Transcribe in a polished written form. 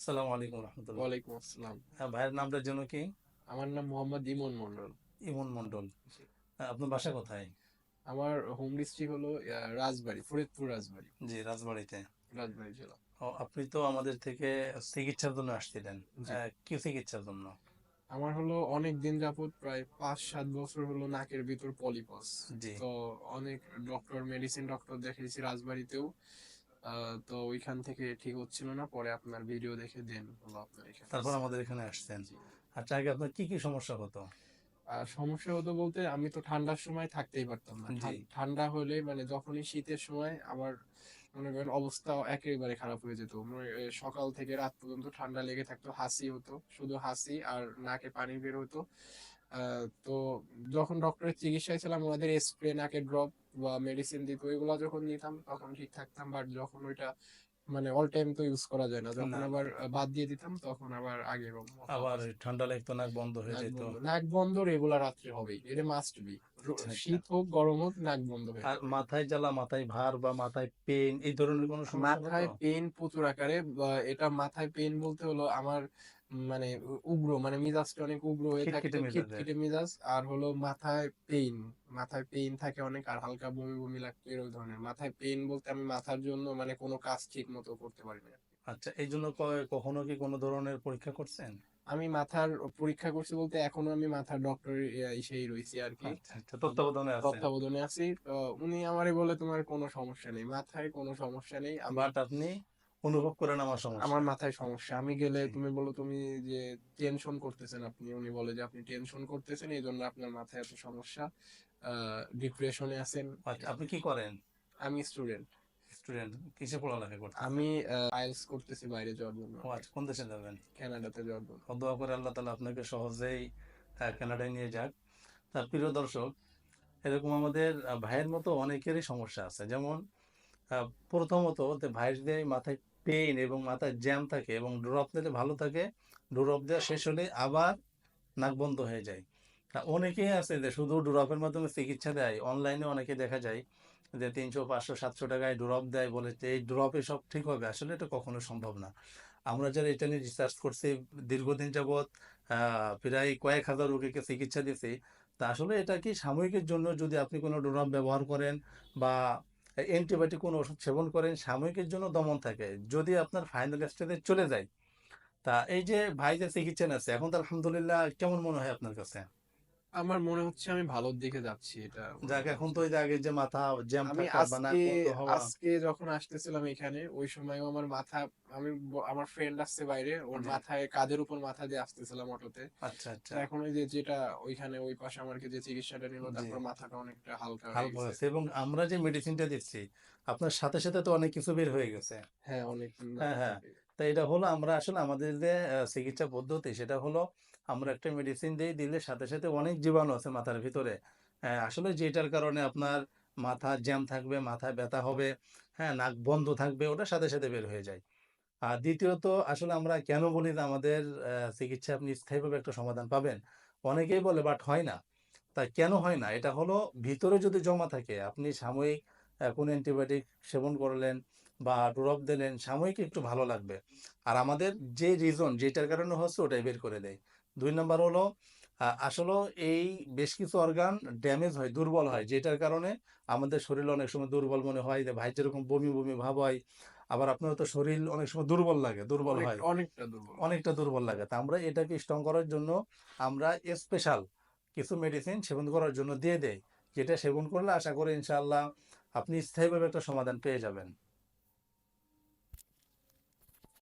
আসসালামু আলাইকুম রহমতুল্লাহ। ওয়ালাইকুম আসসালাম। ভাইয়ের নামটার জন্য কি? আমার নাম মোহাম্মদ ইমন মন্ডল। ইমন মন্ডল। জি। আপনার বাসা কোথায়? আমার হোম ডিস্ট্রিক্ট হলো রাজবাড়ী, ফরিদপুর রাজবাড়ী। জি, রাজবাড়িতে। রাজবাড়ী জেলা। ও, আপনি তো আমাদের থেকে চিকিৎসার জন্য আসছিলেন। জি। কি চিকিৎসার জন্য? আমার হলো অনেক দিন যাবত, প্রায় 5-7 বছর হলো নাকের ভিতর পলিপস। জি। তো অনেক মেডিসিন ডক্টর দেখিয়েছি রাজবাড়ীতেও। তো ওইখান থেকে ঠিক হচ্ছিল না, পরে আপনার ভিডিও দেখে দেন হলো আপনার এখানে তারপর আসছি। আমাদের এখানে আসছেন। জি। আচ্ছা, আগে আপনার কি কি সমস্যা হতো? আর সমস্যা হতো বলতে, আমি তো ঠান্ডার সময় থাকতেই পারতাম না। জি। ঠান্ডা হলে মানে যখনই শীতের সময় আমার মনে করেন অবস্থা একেবারে খারাপ হয়ে যেত। সকাল থেকে রাত পর্যন্ত ঠান্ডা লেগে থাকতো, হাসি হতো, শুধু হাসি আর নাকে পানি বের হতো। তো যখন ডক্টরের চিকিৎসায় ছিলাম, ওনাদের স্প্রে, নাকে ড্রপ বা মেডিসিন দিত, এগুলো যখন নিতাম তখন ঠিক থাকতাম। বাট যখন ওইটা মানে অল টাইম তো ইউজ করা যায় না, যখন না, আবার বাদ দিয়ে দিতাম তখন আবার আগের মতো আবার অবস্থা। ঠান্ডা লাগতো, নাক বন্ধ হয়ে নাক যেত। বন্ধ, নাক বন্ধ রেগুলার রাত্রে হবেই, এটা মাস্ট বি। আচ্ছা, আচ্ছা। শীত হোক গরম হোক, নাক বন্ধ হয়ে আর যাবে। মাথায় জ্বালা, মাথায় ভার বা মাথায় পেন এই ধরনের কোনো সমস্যা হতো? মাথায় পেন প্রচুর আকারে, এটা মাথায় পেন বলতে হলো আমার মানে উগ্র, মানে মিজাজটা অনেক উগ্র হয়ে থাকতো, খিটখিটে মেজাজের। খিটখিটে মিজাজ। আর হলো মাথায় পেইন থাকে অনেক, আর হালকা বমি বমি লাগতো, এরকম ধরনের মাথায় পেইন বলতে আমি মাথার জন্য মানে কোনো কাজ ঠিক মতো করতে পারি না। আচ্ছা, এই জন্য কখনো কি কোনো ধরনের পরীক্ষা করছেন? আমি মাথার পরীক্ষা করছি বলতে, এখনো আমি মাথার ডক্টর ইসেই রয়েছি আর কি। আচ্ছা, আচ্ছা, তত্ত্বাবধানে আছেন। তত্ত্বাবধানে আছি। উনি আমারে বলে তোমার কোনো সমস্যা নেই, মাথায় কোনো সমস্যা নেই। আমি, বাট আপনি অনুভব করেন আমার আমার সমস্যা। মাথায় সমস্যা। আমি গেলে জি। তুমি বলো তুমি যে টেনশন করতেছেন আপনি, উনি বলে যে আপনি টেনশন করতেছেন, এই জন্য আপনার মাথায় এত সমস্যা, ডিপ্রেশনে আছেন। আচ্ছা, আপনি কি করেন? আমি স্টুডেন্ট। স্টুডেন্ট? কিসে পড়ালেখা করতেছেন? আমি আইএলটিএস করতেছি বাইরে যাওয়ার জন্য, ও আচ্ছা, কোন দেশে যাবেন? কানাডাতে যাওয়ার জন্য। দোয়া করে আল্লাহ তালা আপনাকে সহজেই কানাডায় নিয়ে যাক। তার প্রিয় দর্শক, এরকম আমাদের ভাইয়ের মতো অনেকেরই সমস্যা আছে। যেমন প্রথমত ভাইয়ের যে মাথায় পেইন এবং মাথায় জ্যাম থাকে এবং ড্রপ দিলে ভালো থাকে, ড্রপ দেওয়া শেষ হলে আবার নাক বন্ধ হয়ে যায়। তা অনেকেই আছে যে শুধু ড্রপের মাধ্যমে চিকিৎসা দেয়। অনলাইনে অনেকে দেখা যায় যে 300, 500, 700 টাকায় ড্রপ দেয়, বলে যে এই ড্রপে সব ঠিক হবে। আসলে এটা কখনো সম্ভব না। আমরা যারা এটা নিয়ে রিসার্চ করছি, দীর্ঘদিন যাবৎ প্রায় কয়েক হাজার রোগীকে চিকিৎসা দিয়েছি। তা আসলে এটা কি সাময়িকের জন্য, যদি আপনি কোনো ড্রপ ব্যবহার করেন বা অ্যান্টিবায়োটিক কোনো ওষুধ সেবন করেন, সাময়িকের জন্য দমন থাকে। যদি আপনার ফাইনাল স্টেজে চলে যায়, তা এই যে ভাই যে চিকিৎসা নিচ্ছে এখন, তো আলহামদুলিল্লাহ, কেমন মনে হয় আপনার কাছে? আমার মনে হচ্ছে আমি ভালোর দিকে যাচ্ছি, এটা মনে যাক, এখন হচ্ছে। তো ওই যে আগে যে মাথা জ্যাম আমি থাকা বা আজকে নাক বন্ধ হওয়া। আজকে যখন আসতেছিলাম এখানে, ওই সময় আমার মাথা, আমার ফ্রেন্ড আসছে বাইরে, ওর জি। মাথায়, কাঁধের উপর মাথা দিয়ে আসতেছিলাম অটোতে। আচ্ছা, তো আচ্ছা। এখন ওই যে যেটা ওইখানে ওই পাশে আমাকে যে চিকিৎসাটা নিল, জি। তারপর মাথাটা অনেকটা হালকা হয়ে হালকা গেছে। হয়েছে এবং আমরা যে মেডিসিনটা দিচ্ছি, আপনার সাথে সাথে তো অনেক কিছু বের হয়ে গেছে। হ্যাঁ, অনেক হ্যাঁ, হ্যাঁ। তা এটা হলো, আমরা আসলে আমাদের যে চিকিৎসা পদ্ধতি, সেটা হলো আমরা একটা মেডিসিন দিই, দিলে সাথে সাথে অনেক জীবাণু আছে মাথার ভিতরে। আসলে যেটার কারণে আপনার মাথা জ্যাম থাকবে, মাথায় ব্যথা হবে, হ্যাঁ, নাক বন্ধ থাকবে, ওটার সাথে সাথে বের হয়ে যায়। আর দ্বিতীয়ত, আসলে আমরা কেন বলি যে আমাদের চিকিৎসায় আপনি স্থায়ীভাবে একটা সমাধান পাবেন? অনেকেই বলে, বাট হয় না। তা কেন হয় না? এটা হলো, ভিতরে যদি জমা থাকে, আপনি সাময়িক কোনো অ্যান্টিবায়োটিক সেবন করলেন বা ড্রপ দিলেন, সাময়িক একটু ভালো লাগবে। আর আমাদের যে রিজন যেটার কারণে হচ্ছে, ওটাই বের করে দেয়। ২ নাম্বার হলো আসলেও এই বেশ কিছু অর্গান ড্যামেজ হয়, দুর্বল হয়, যেটার কারণে আমাদের শরীর অনেক সময় দুর্বল মনে হয়। যে ভাই যেরকম বমি, বমি ভাব হয়, আবার আপনার তো শরীর অনেক সময় দুর্বল লাগে, দুর্বল হয়, অনেকটা দুর্বল লাগে। অনেকটা দুর্বল লাগে। তা আমরা এটাকে স্ট্রং করার জন্য আমরা স্পেশাল কিছু মেডিসিন সেবন করার জন্য দিয়ে দেই, যেটা সেবন করলে আশা করি ইনশাআল্লাহ আপনি স্থায়ীভাবে একটা সমাধান পেয়ে যাবেন।